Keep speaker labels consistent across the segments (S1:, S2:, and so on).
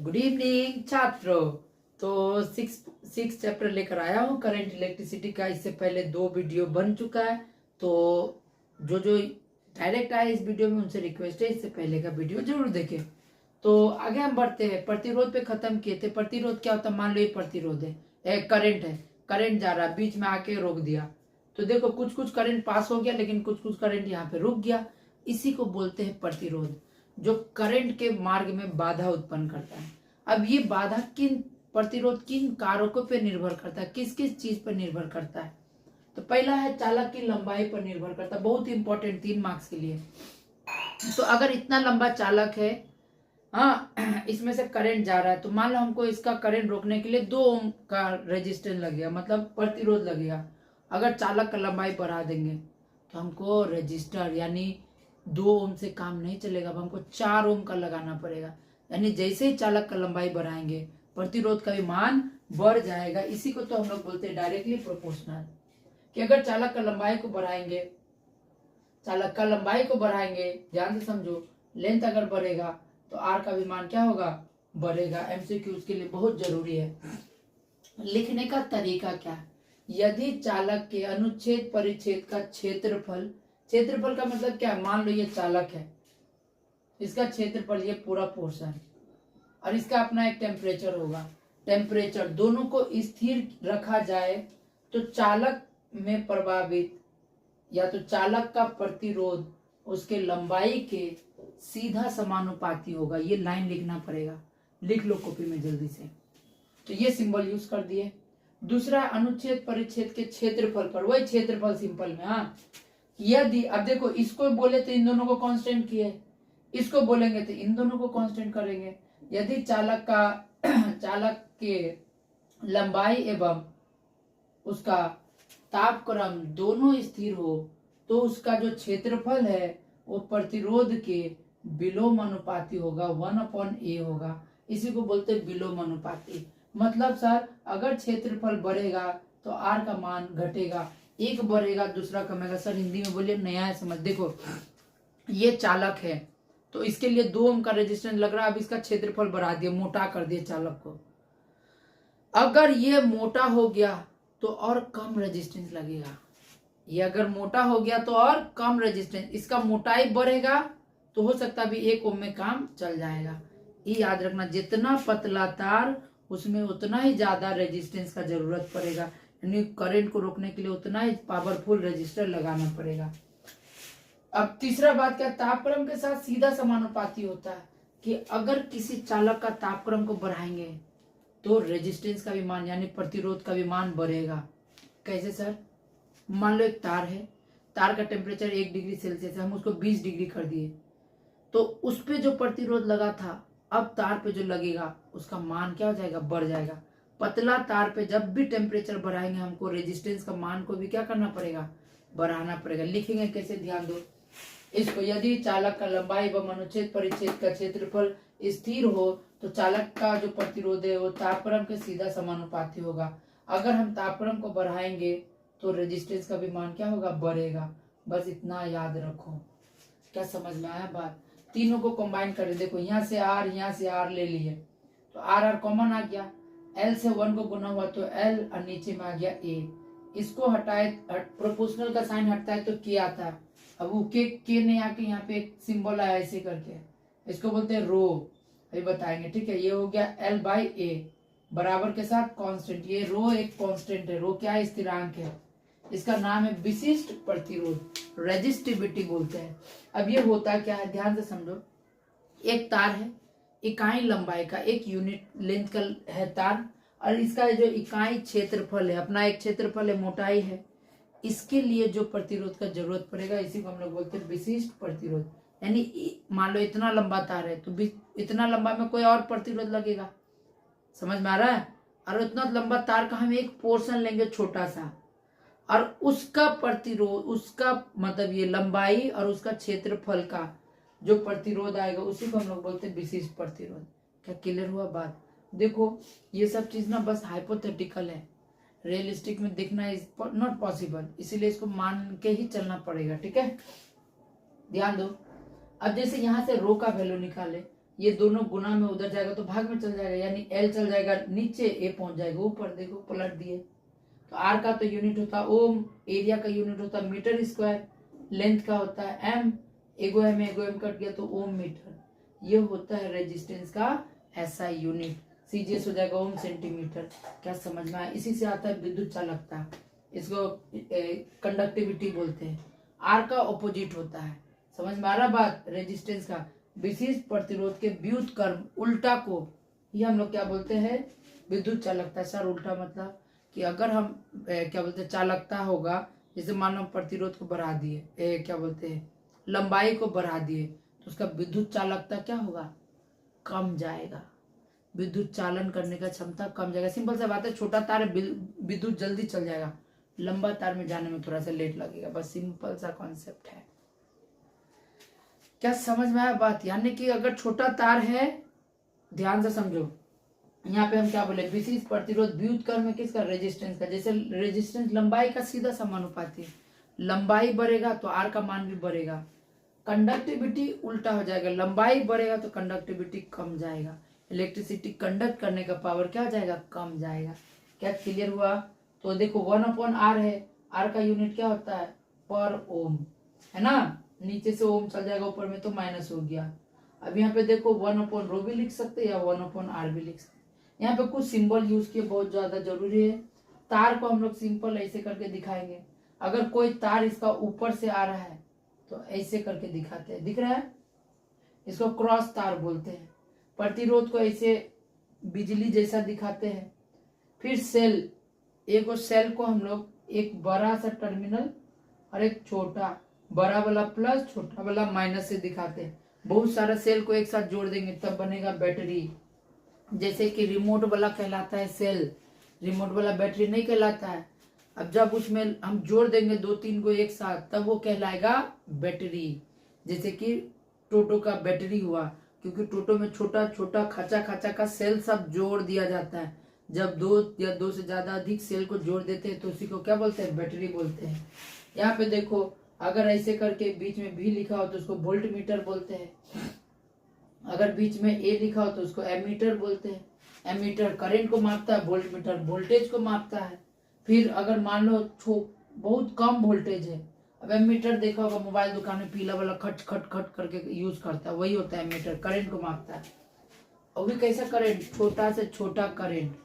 S1: Good evening छात्रों। तो six chapter लेकर आया हूँ करंट इलेक्ट्रिसिटी का। इससे पहले 2 वीडियो बन चुका है, तो जो डायरेक्ट आए इस वीडियो में उनसे रिक्वेस्ट है इससे पहले का वीडियो जरूर देखें। तो आगे हम बढ़ते हैं। प्रतिरोध पे खत्म किए थे। प्रतिरोध क्या होता है? मान लो ये प्रतिरोध है, करंट है, करंट जा रहा है, बीच में आके रोक दिया। तो देखो कुछ कुछ करंट पास हो गया, लेकिन कुछ कुछ करंट यहाँ पे रुक गया। इसी को बोलते हैं प्रतिरोध, जो करंट के मार्ग में बाधा उत्पन्न करता है। अब ये बाधा प्रतिरोध किन कारकों पर निर्भर करता है, किस किस चीज पर निर्भर करता है? तो पहला है चालक की लंबाई पर निर्भर करता है। बहुत इंपॉर्टेंट, 3 मार्क्स के लिए। तो अगर इतना लंबा चालक है, हाँ, इसमें से करंट जा रहा है, तो मान लो हमको इसका करंट रोकने के लिए 2 ओम का रेजिस्टेंस लगेगा, मतलब प्रतिरोध लगेगा। अगर चालक का लंबाई बढ़ा देंगे तो हमको रेजिस्टर यानी 2 ओम से काम नहीं चलेगा, अब हमको 4 ओम का लगाना पड़ेगा। यानी जैसे ही चालक का लंबाई बढ़ाएंगे प्रतिरोध का भी मान बढ़ जाएगा। इसी को तो हम लोग बोलते हैं डायरेक्टली प्रोपोर्शनल, कि अगर चालक का लंबाई को बढ़ाएंगे, ध्यान से समझो, लेंथ अगर बढ़ेगा तो आर का भी मान क्या होगा? बढ़ेगा। एमसीक्यू उसके लिए बहुत जरूरी है। लिखने का तरीका क्या है? यदि चालक के अनुच्छेद परिच्छेद का क्षेत्रफल का मतलब क्या है? मान लो ये चालक है, इसका क्षेत्रफल ये पूरा पोर्शन, और इसका अपना एक टेम्परेचर होगा। टेम्परेचर दोनों को स्थिर रखा जाए तो चालक में प्रभावित या तो चालक का प्रतिरोध उसके लंबाई के सीधा समानुपाती होगा। ये लाइन लिखना पड़ेगा, लिख लो कॉपी में जल्दी से। तो ये सिंबल यूज कर दिए। दूसरा, अनुच्छेद परिच्छेद के क्षेत्रफल पर, वही क्षेत्रफल सिंपल में। हाँ, यदि अब देखो, इसको बोले तो इन दोनों को कांस्टेंट किए, इसको बोलेंगे तो इन दोनों को कांस्टेंट करेंगे। यदि चालक के लंबाई एवं उसका तापक्रम दोनों स्थिर हो तो उसका जो क्षेत्रफल है वो प्रतिरोध के विलोमानुपाती होगा, 1/a होगा। इसी को बोलते हैं विलोमानुपाती। मतलब सर, अगर क्षेत्रफल बढ़ेगा तो आर का मान घटेगा, एक बढ़ेगा दूसरा कमेगा। सर हिंदी में बोलिए, नया है समझ। देखो ये चालक है तो इसके लिए 2 ओम का रेजिस्टेंस लग रहा है। अब इसका क्षेत्रफल बढ़ा दिया, मोटा कर दिया चालक को। अगर ये मोटा हो गया तो और कम रेजिस्टेंस लगेगा। ये अगर मोटा हो गया तो और कम रेजिस्टेंस, इसका मोटाई बढ़ेगा तो हो सकता है भी 1 ओम में काम चल जाएगा। ये याद रखना, जितना पतला तार उसमें उतना ही ज्यादा रेजिस्टेंस का जरूरत पड़ेगा, यानी करंट को रोकने के लिए उतना ही पावरफुल रेजिस्टर लगाना पड़ेगा। अब तीसरा बात क्या? तापक्रम के साथ सीधा समानुपाती होता है, कि अगर किसी चालक का तापक्रम को बढ़ाएंगे तो रेजिस्टेंस का भी मान यानी प्रतिरोध का भी मान बढ़ेगा। कैसे सर? मान लो एक तार है, तार का टेम्परेचर 1 डिग्री सेल्सियस है, हम उसको 20 डिग्री कर दिए, तो उस पे जो प्रतिरोध लगा था अब तार पे जो लगेगा उसका मान क्या हो जाएगा? बढ़ जाएगा। पतला तार पे जब भी टेम्परेचर बढ़ाएंगे हमको रेजिस्टेंस का मान को भी क्या करना पड़ेगा? बढ़ाना पड़ेगा। लिखेंगे कैसे? ध्यान दो इसको। यदि चालक का लंबाई व अनुच्छेद परिच्छेद का क्षेत्रफल स्थिर हो तो चालक का जो प्रतिरोध है वो तापक्रम के सीधा समानुपाती होगा। अगर हम तापक्रम को बढ़ाएंगे तो रेजिस्टेंस का भी मान क्या होगा? बढ़ेगा। बस इतना याद रखो। क्या समझ में आया बात? तीनों को कंबाइन करें। देखो यहाँ से आर ले लिए तो आर कॉमन आ गया, एल से 1 को गुना हुआ तो एल, और नीचे में आ गया ए। इसको हटाए, प्रोपोर्शनल का साइन हटता है तो के आता है। अब वो के नहीं आके यहाँ पे एक सिंबल आया ऐसे करके, इसको बोलते हैं रो। अभी बताएंगे, ठीक है। ये हो गया L/A बराबर के साथ कांस्टेंट। ये रो एक कांस्टेंट है, रो क्या है? स्थिरांक है। इसका नाम है विशिष्ट प्रतिरोध, रेजिस्टिविटी बोलते हैं। अब ये होता क्या है, ध्यान से समझो। एक तार है, इकाई लंबाई का, एक यूनिट लेंथ का है तार, और इसका जो इकाई क्षेत्रफल है, अपना एक क्षेत्रफल है, मोटाई है। इसके लिए जो प्रतिरोध का जरूरत पड़ेगा इसी को हम लोग बोलते हैं विशिष्ट प्रतिरोध। यानी मान लो इतना लंबा तार है तो इतना लंबा में कोई और प्रतिरोध लगेगा। समझ में आ रहा है? और इतना लंबा तार का हम एक पोर्शन लेंगे छोटा सा, और उसका प्रतिरोध, उसका मतलब ये लंबाई और उसका क्षेत्रफल का जो प्रतिरोध आएगा उसी को हम लोग बोलते हैं विशिष्ट प्रतिरोध। क्या क्लियर हुआ बात? देखो ये सब चीज ना बस हाइपोथेटिकल है, रियलिस्टिक में देखना इज नॉट पॉसिबल, इसीलिए इसको मान के ही चलना पड़ेगा। ठीक है, ध्यान दो। अब जैसे यहाँ से रो का वैल्यू निकाले, ये दोनों गुना में उधर जाएगा तो भाग में चल जाएगा, यानी एल चल जाएगा नीचे, ए पहुंच जाएगा ऊपर। देखो पलट दिए। तो आर का तो यूनिट होता है ओम, एरिया का यूनिट होता है मीटर स्क्वायर, लेंथ का होता है एम, एगो एम कट गया तो ओम मीटर। ये होता है रेजिस्टेंस का ऐसा यूनिट। सीजीएस हो जाएगा ओम सेंटीमीटर। क्या समझ में आया? इसी से आता है विद्युत चालकता, इसको कंडक्टिविटी बोलते हैं। आर का ऑपोजिट होता है। समझ में आ रहा बात? रेजिस्टेंस का विशिष्ट प्रतिरोध के व्युत्क्रम उल्टा को ये हम लोग क्या बोलते हैं? विद्युत चालकता। सर उल्टा मतलब कि अगर हम क्या बोलते हैं चालकता होगा, जैसे मानो प्रतिरोध को बढ़ा दिए, क्या बोलते हैं लंबाई को बढ़ा दिए, तो उसका विद्युत चालकता क्या होगा? कम जाएगा। विद्युत चालन करने का क्षमता कम जाएगा। सिंपल सा बात है, छोटा तार विद्युत जल्दी चल जाएगा, लंबा तार में जाने में थोड़ा सा लेट लगेगा। बस सिंपल सा कॉन्सेप्ट है। क्या समझ में आया बात? यानी कि अगर छोटा तार है, ध्यान से समझो, यहाँ पे हम क्या बोले? विशिष्ट प्रतिरोध व्युत्क्रम में किसका? रेजिस्टेंस का। जैसे रेजिस्टेंस लंबाई का सीधा समानुपाती है, लंबाई बढ़ेगा तो आर का मान भी बढ़ेगा। कंडक्टिविटी उल्टा हो जाएगा, लंबाई बढ़ेगा तो कंडक्टिविटी कम जाएगा। इलेक्ट्रिसिटी कंडक्ट करने का पावर क्या हो जाएगा? कम जाएगा। क्या क्लियर हुआ? तो देखो 1/R है, आर का यूनिट क्या होता है? पर ओम, है ना? नीचे से ओम चल जाएगा, ऊपर में तो माइनस हो गया। अब यहाँ पे देखो 1/ρ भी लिख सकते हैं या 1/R भी लिख सकते हैं। यहाँ पे कुछ सिंबल यूज किए, बहुत ज्यादा जरूरी है। तार को हम लोग सिंपल ऐसे करके दिखाएंगे। अगर कोई तार इसका ऊपर से आ रहा है तो ऐसे करके दिखाते हैं, दिख रहा है? इसको क्रॉस तार बोलते हैं। प्रतिरोध को ऐसे बिजली जैसा दिखाते हैं। फिर सेल, एक सेल को हम लोग एक बड़ा सा टर्मिनल और एक छोटा, बड़ा वाला प्लस छोटा वाला माइनस से दिखाते हैं। बहुत सारा सेल को एक साथ जोड़ देंगे तब बनेगा बैटरी। जैसे कि रिमोट वाला कहलाता है सेल, रिमोट वाला बैटरी नहीं कहलाता है। अब जब उसमें हम जोड़ देंगे 2-3 को एक साथ, तब वो कहलाएगा बैटरी। जैसे कि टोटो का बैटरी हुआ, क्योंकि टोटो में छोटा छोटा खाचा खाचा का सेल सब जोड़ दिया जाता है। जब 2 या 2 से ज्यादा अधिक सेल को जोड़ देते हैं तो उसी को क्या बोलते हैं? बैटरी बोलते हैं। यहाँ पे देखो, अगर ऐसे करके बीच में भी लिखा हो तो उसको वोल्ट मीटर बोलते हैं। अगर बीच में ए लिखा हो तो उसको एमीटर बोलते हैं। एमीटर करंट को मापता है, वोल्ट मीटर वोल्टेज को मापता है। फिर अगर मान लो बहुत कम वोल्टेज है, अब एमीटर देखा होगा मोबाइल दुकान में, पीला वाला खट खट खट करके यूज करता है, वही होता है एमीटर, करंट को मापता है। और भी कैसा करंट? छोटा से छोटा करंट।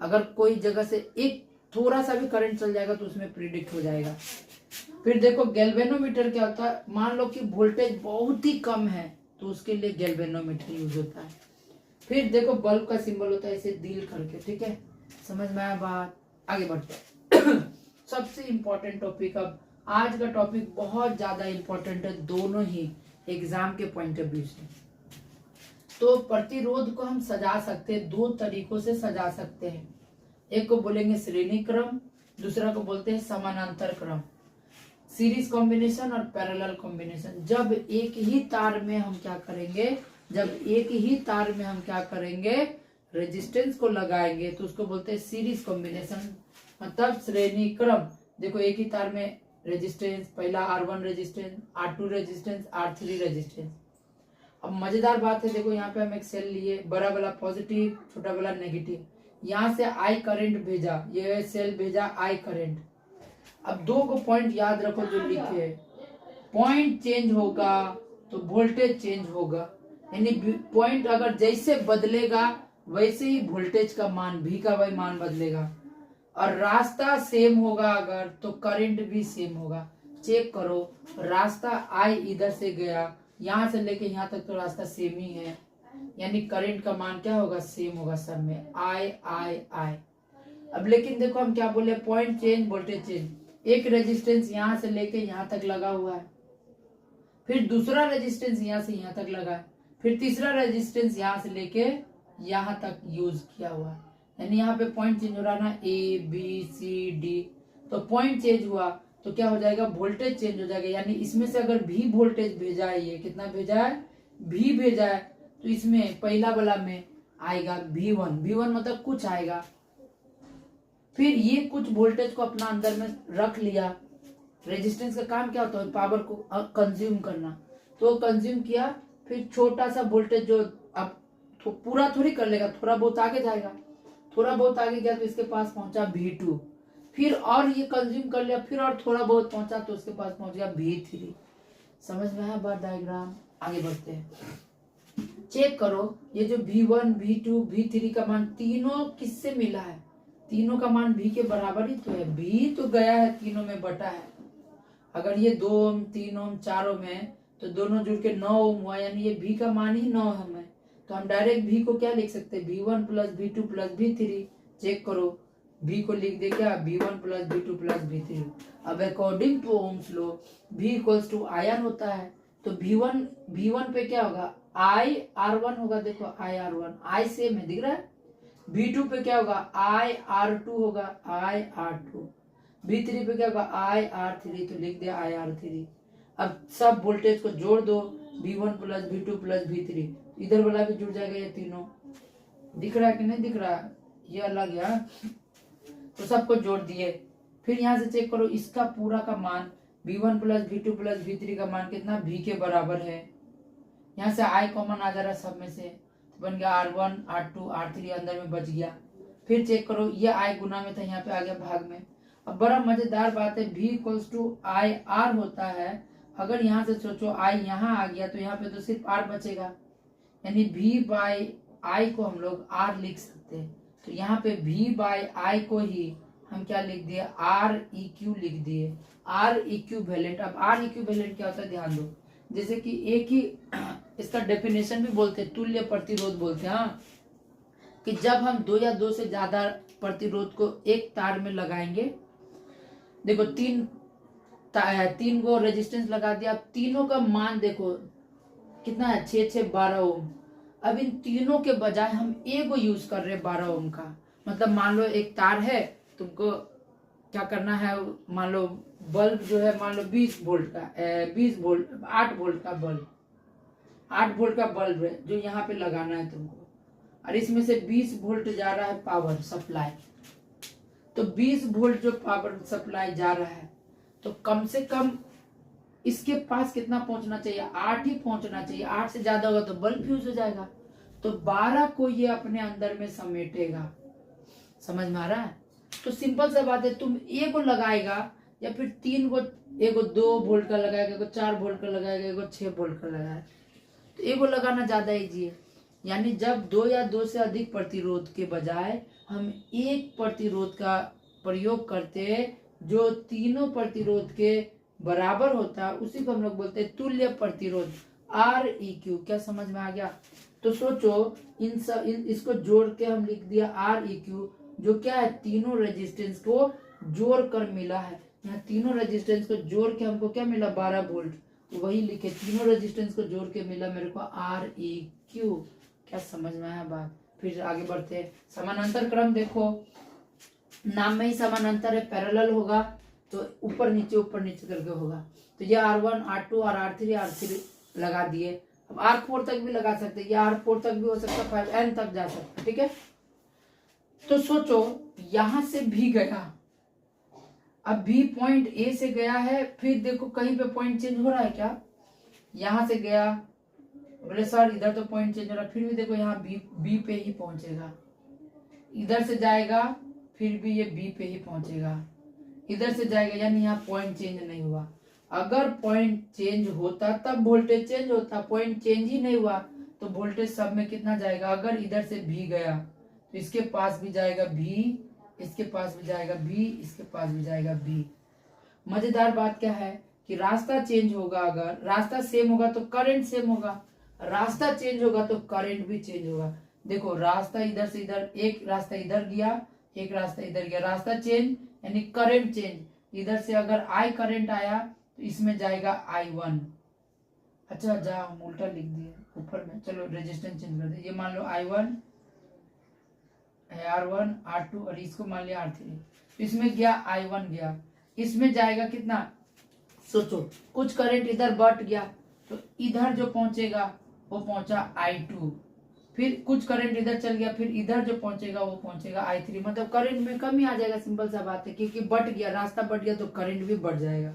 S1: अगर कोई जगह से एक थोड़ा सा भी करंट चल जाएगा तो उसमें प्रिडिक्ट हो जाएगा। फिर देखो गैल्वेनोमीटर क्या होता है? मान लो कि वोल्टेज बहुत ही कम है तो उसके लिए गैल्वेनोमीटर यूज होता है। फिर देखो बल्ब का सिंबल होता है ऐसे दिल करके, ठीक है? समझ में आया बात? आगे बढ़ते हैं। सबसे इंपॉर्टेंट टॉपिक, अब आज का टॉपिक बहुत ज्यादा इंपॉर्टेंट है, दोनों ही एग्जाम के पॉइंट ऑफ व्यू से। तो प्रतिरोध को हम सजा सकते हैं, 2 तरीकों से सजा सकते हैं। एक को बोलेंगे श्रेणी क्रम, दूसरा को बोलते हैं समानांतर क्रम, सीरीज कॉम्बिनेशन और पैरेलल कॉम्बिनेशन। जब एक ही तार में हम क्या करेंगे? रेजिस्टेंस को लगाएंगे तो उसको बोलते हैं सीरीज कॉम्बिनेशन, मतलब श्रेणी क्रम। देखो एक ही तार में रेजिस्टेंस, पहला R1 resistance, R2 resistance, R3 resistance. अब मजेदार बात है, देखो यहाँ पे हम एक सेल लिए, बड़ा वाला पॉजिटिव, छोटा वाला नेगेटिव। यहाँ से I करंट भेजा, ये सेल भेजा I करंट। अब 2 को पॉइंट याद रखो जो लिखे है, पॉइंट चेंज होगा तो वोल्टेज चेंज होगा। यानी पॉइंट अगर जैसे बदलेगा वैसे ही वोल्टेज का मान, भी का वही मान बदलेगा। और रास्ता सेम होगा अगर, तो करंट भी सेम होगा। चेक करो, रास्ता आई इधर से गया, यहाँ से लेके यहाँ तक तो रास्ता सेम ही है, यानी करंट का मान क्या होगा? सेम होगा सब में, आई आई आई। अब लेकिन देखो हम क्या बोले? Point change voltage change. एक रेजिस्टेंस यहाँ से लेके यहाँ तक लगा हुआ है, फिर दूसरा रेजिस्टेंस यहाँ से यहाँ तक लगा है, फिर तीसरा रेजिस्टेंस यहाँ से लेके यहाँ तक यूज किया हुआ है। यानी यहाँ पे पॉइंट चेंज हो रहा है ना, A B C D, तो पॉइंट चेंज हुआ तो क्या हो जाएगा? वोल्टेज चेंज हो जाएगा। यानी इसमें से अगर भी वोल्टेज भेजा है, ये कितना भेजा है? भी भेजा है, तो इसमें पहला वाला में आएगा V1 मतलब कुछ आएगा। फिर ये कुछ वोल्टेज को अपना अंदर में रख लिया। रेजिस्टेंस का काम क्या होता है? पावर को कंज्यूम करना, तो कंज्यूम किया। फिर छोटा सा वोल्टेज जो अब पूरा थोड़ी कर लेगा, थोड़ा बहुत आगे जाएगा, थोड़ा बहुत आगे गया तो इसके पास पहुंचा V2, फिर और ये कंज्यूम कर लिया, फिर और थोड़ा बहुत पहुंचा तो उसके पास पहुंच गया V3। समझ में आया बात डायग्राम? आगे बढ़ते हैं, चेक करो ये जो V1 V2 V3 का मान तीनों किससे मिला है? तीनों का मान V के बराबर ही तो है, V तो गया है तीनों में बटा है। अगर ये 2 ओम 3 ओम 4 ओम है तो दोनों जुड़ के 9 ओम हुआ, यानी ये V का मान ही 9 ओम है। तो हम डायरेक्ट V को क्या लिख सकते हैं? V1 plus V2 plus V3। Check करो, V को लिख दे क्या? V1 plus V2 plus V3। अब according to Ohm's law V equals to I R होता है, तो V1 पे क्या होगा? I R1 होगा। देखो I R1, I सेम है, दिख रहा है। V2 पे क्या होगा? I R2 होगा, I R2। V3 पे क्या होगा? I R3, तो लिख दिया I R3। अब सब वोल्टेज को जोड़ दो, V1 plus V2 plus V3, इधर वाला भी जुड़ जाएगा, ये तीनों। दिख रहा है कि नहीं दिख रहा? ये अलग है, तो सबको जोड़ दिए। फिर यहाँ से चेक करो, इसका पूरा का मान V1 plus V2 plus V3 का मान कितना? V के बराबर है। यहाँ से I कॉमन आ जा रहा है सब में से, तो बन गया R1 R2 R3, अंदर में बच गया। फिर चेक करो, ये I गुना में था, यहाँ पे आ गया भाग में। अब बड़ा मजेदार बात है, V equals to I R होता है। अगर यहाँ से सोचो I यहाँ आ गया तो यहाँ पे तो सिर्फ R बचेगा, यानी V बाई I को हम लोग R लिख सकते हैं। तो यहाँ पे V बाई I को ही हम क्या लिख दिए? R EQ लिख दिए, R इक्विवेलेंट। अब R इक्विवेलेंट क्या होता है ध्यान दो, जैसे कि एक ही इसका डेफिनेशन भी बोलते हैं, तुल्य प्रतिरोध बोलते हैं। हाँ, कि जब हम 2 या 2 से ज्यादा प्रतिरोध को एक तार में लगाएंगे, देखो 3 को रेजिस्टेंस लगा दिया, अब तीनों का मान देखो कितना है? 6 6 12 ओम। अब इन तीनों के बजाय हम एक को यूज कर रहे हैं 12 ओम का। मतलब मान लो एक तार है, तुमको क्या करना है? मान लो बल्ब जो है, मान लो 20 वोल्ट का 20 वोल्ट 8 वोल्ट का बल्ब, 8 वोल्ट का बल्ब है जो यहाँ पे लगाना है तुमको, और इसमें से 20 वोल्ट जा रहा है पावर सप्लाई। तो 20 वोल्ट जो पावर सप्लाई जा रहा है, तो कम से कम इसके पास कितना पहुंचना चाहिए? 8 ही पहुंचना चाहिए। 8 से ज्यादा होगा तो बल्ब फ्यूज हो जाएगा। तो 12 को ये अपने अंदर में समेटेगा। समझ में आ रहा है? तो सिंपल सा बात है, तुम एक को लगाएगा या फिर 3 को, एक को 2 वोल्ट का लगाएगा, एक को 4 वोल्ट का लगाएगा, एक को 6 वोल्ट का लगाएगा, तो एक को लगाना ज्यादा इजी है। यानी जब 2 या 2 से अधिक प्रतिरोध के बजाय हम एक प्रतिरोध का प्रयोग करते जो तीनों प्रतिरोध के बराबर होता है, उसी को हम लोग बोलते हैं तुल्य प्रतिरोध, REQ। क्या समझ में आ गया? तो सोचो इसको जोड़ के हम लिख दिया REQ, जो क्या है? तीनों रेजिस्टेंस को जोड़ कर मिला है। यहाँ तीनों रेजिस्टेंस को जोड़ के हमको क्या मिला? 12 वोल्ट। वही लिखे, तीनों रेजिस्टेंस को जोड़ के मिला मेरे को REQ। क्या समझ में आया बात? फिर आगे बढ़ते हैं। समानांतर क्रम देखो, नाम में ही समानांतर है, पैरेलल होगा तो ऊपर नीचे करके होगा। तो ये R1 R2 और R3 लगा दिए। अब R4 तक भी लगा सकते हैं, ये R4 तक भी हो सकता है, 5N तक जा सकता है। ठीक है, तो सोचो यहां से भी गया, अब भी पॉइंट A से गया है, फिर देखो कहीं पे पॉइंट चेंज हो रहा है क्या? यहां से गया, बोले सर इधर तो पॉइंट चेंज हो रहा है, फिर भी देखो यहाँ B पे ही पहुंचेगा। इधर से जाएगा फिर भी ये B पे ही पहुंचेगा, इधर से जाएगा, यानी यहाँ पॉइंट चेंज नहीं हुआ। अगर पॉइंट चेंज होता तब वोल्टेज चेंज होता, पॉइंट चेंज ही नहीं हुआ तो वोल्टेज सब में कितना जाएगा? अगर इधर से भी गया तो इसके पास भी जाएगा B, इसके पास भी जाएगा B, इसके पास भी जाएगा B। मजेदार बात क्या है कि रास्ता चेंज होगा, अगर रास्ता सेम होगा तो करंट सेम होगा, रास्ता चेंज होगा तो करंट भी चेंज होगा। देखो रास्ता इधर से इधर, एक रास्ता इधर गया, एक रास्ता इधर गया, रास्ता चेंज यानी करंट चेंज। इधर से अगर I करंट आया तो इसमें जाएगा I1। अच्छा जा हम उल्टा लिख दिए ऊपर में, चलो रेजिस्टेंस चेंज कर दे। ये मान लो I1 R1 R2 और इसको मान लिया R3, तो इसमें गया I1 गया, इसमें जाएगा कितना? सोचो कुछ करंट इधर बढ़ गया तो इधर जो पहुंचेगा वो पहुंचा I2, फिर कुछ करंट इधर चल गया, फिर इधर जो पहुंचेगा वो पहुंचेगा I3। मतलब करंट में कमी आ जाएगा, सिंपल सा बात है, क्योंकि बढ़ गया, रास्ता बढ़ गया तो करंट भी बढ़ जाएगा।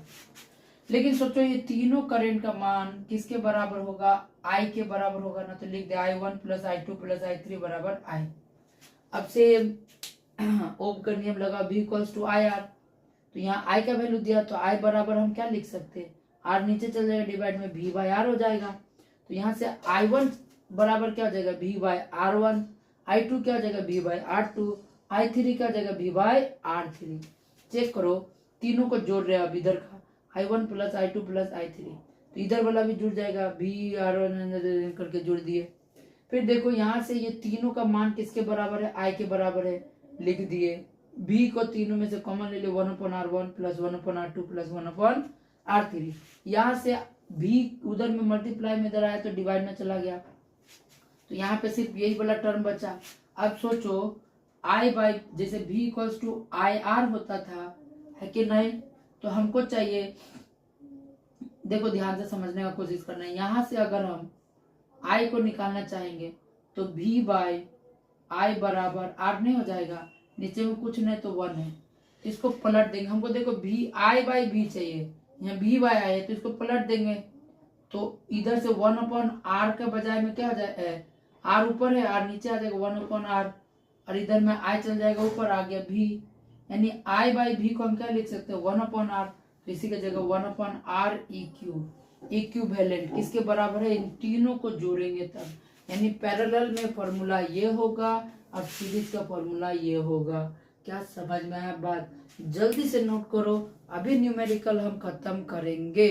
S1: लेकिन सोचो ये तीनों करंट का मान किसके बराबर होगा? आई के बराबर होगा ना, तो लिख दे I1 plus I2 plus I3 बराबर I। अब से ओम का नियम लगा V इक्वल्स टू IR, तो यहाँ I का वैल्यू दिया तो I बराबर हम क्या लिख सकते हैं, R नीचे चल जाएगा, डिवाइड में V बाय R हो जाएगा। तो यहाँ से I1 बराबर क्या हो जाएगा V बाय R1, I2 क्या हो जाएगा V बाय R2, I3 क्या हो जाएगा V बाय R3। चेक करो तीनों को जोड़ रहे हैं, अब इधर का I1 plus I2 plus I3, तो इधर वाला भी जुड़ जाएगा, V R1 करके जोड़ दिए। फिर देखो यहाँ से ये तीनों का मान किसके बराबर है, I के बराबर है, लिख दिए। V को तीनों में से कॉमन ले लो, 1/R1 plus 1/R2 plus 1/R3। यहाँ से V उधर में मल्टीप्लाई में इधर आया तो डिवाइड में चला गया, तो यहाँ पे सिर्फ यही वाला टर्म बचा। अब सोचो I बाई, जैसे V इक्वल्स टू IR होता था, है कि नहीं, तो हमको चाहिए, देखो ध्यान से समझने का कोशिश करना है। यहाँ से अगर हम I को निकालना चाहेंगे तो V बाई I बराबर R नहीं हो जाएगा, नीचे में कुछ नहीं तो 1 है, इसको पलट देंगे। हमको देखो V I बाई V चाहिए, यहाँ V बाई I है, तो इसको पलट देंगे, तो इधर से 1/R के बजाय में क्या हो जाए, R ऊपर है, R नीचे आ जाएगा 1/R, और इधर में I चल जाएगा ऊपर, आ गया V, यानी I बाई V को हम क्या लिख सकते हैं 1/R, तो इसी की जगह 1/R इक्विवेलेंट किसके बराबर है, इन तीनों को जोड़ेंगे तब, यानी पैरेलल में फॉर्मूला ये होगा और सीरीज का फॉर्मूला ये होगा। क्या समझ में आया बात, जल्दी से नोट करो, अभी न्यूमेरिकल हम खत्म करेंगे।